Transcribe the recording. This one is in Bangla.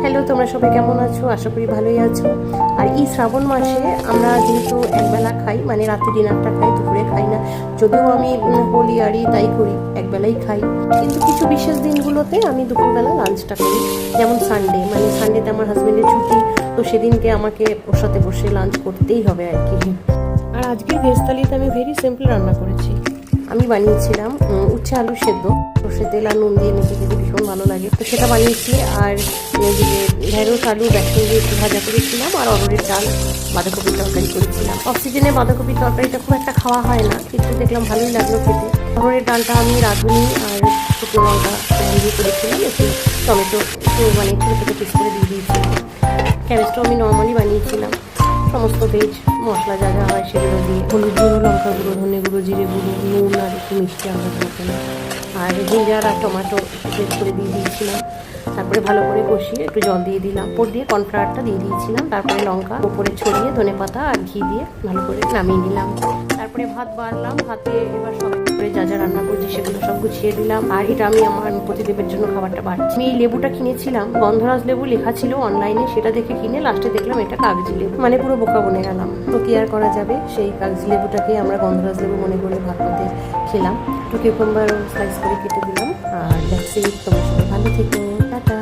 হ্যালো, তোমরা সবাই কেমন আছো? আশা করি ভালোই আছো। আর এই শ্রাবণ মাসে আমরা যেহেতু একবেলা খাই, মানে রাতে ডিনারটা খাই, দুপুরে খাই না। যদিও আমি হোলি আরই তাই করি, একবেলাই খাই। কিন্তু কিছু বিশেষ দিনগুলোতে আমি দুপুরবেলা লাঞ্চটা করি। যেমন সানডে, মানে সানডেতে আমার হাজব্যান্ডের ছুটি, তো সেদিনকে আমাকে ওর সাথে বসে লাঞ্চ করতেই হবে আর কি। আর আজকের ভেজ থালিতে আমি ভেরি সিম্পল রান্না করেছি। আমি বানিয়েছিলাম উচ্ছে আলু সেদ্ধ, সর্ষে তেল আর নুন দিয়ে মেখে খেতে ভীষণ ভালো লাগে, তো সেটা বানিয়েছি। আর এদিকে ঢেঁড়স আলু বেসন দিয়ে একটু ভাজা করেছিলাম, আর অরহরের ডাল বাঁধাকপির তরকারি করেছিলাম। অক্সিজেনে বাঁধাকপির তরকারিটা খুব একটা খাওয়া হয় না, কিন্তু দেখলাম ভালোই লাগলো খেতে। অরহরের ডালটা আমি রাঁধুনি আর শুকনো লঙ্কা দিয়ে করেছিলাম, একটু টমেটো একটু মানে ছোটো ছোটো পিস করে দিয়ে দিয়েছিলাম। ক্যাবেজটাও আমি নর্মালি বানিয়েছিলাম, সমস্ত ভেজ মশলা যা যা হয় সেগুলো দিয়ে, হলুদ গুঁড়ো, লঙ্কা গুঁড়ো, ধনে গুঁড়ো, জিরে গুঁড়ো, নুন আর একটু মিষ্টি আন্দাজ মতন, আর জিঞ্জার আর টমেটো পেস্ট করে দিয়ে দিয়েছিলাম। তারপরে ভালো করে কষিয়ে একটু জল দিয়ে দিলাম, ওপর দিয়ে কর্নফ্লাওয়ারটা দিয়ে দিয়েছিলাম। তারপরে লঙ্কা ওপরে ছড়িয়ে ধনে পাতা আর ঘি দিয়ে ভালো করে নামিয়ে নিলাম। তারপরে ভাত বাড়লাম, ভাতে এবার সব করে যা যা রান্না করছি সেগুলো সব গুছিয়ে দিলাম। আর এটা আমি আমার প্রতিদেবের জন্য খাবারটা বাড়ছি। আমি এই লেবুটা কিনেছিলাম, গন্ধরাজ লেবু লেখা ছিল অনলাইনে, সেটা দেখে কিনে লাস্টে দেখলাম এটা কাগজি লেবু, মানে পুরো বোকা বনে গেলাম। তো কি আর করা যাবে, সেই কাগজি লেবুটাকে আমরা গন্ধরাজ লেবু মনে করে ভাত মধ্যে খেলাম। একটু কিউকাম্বার স্লাইস করে কেটে দিলাম। আর দেখছি তোমার সাথে ভালো থেকো, টাটা।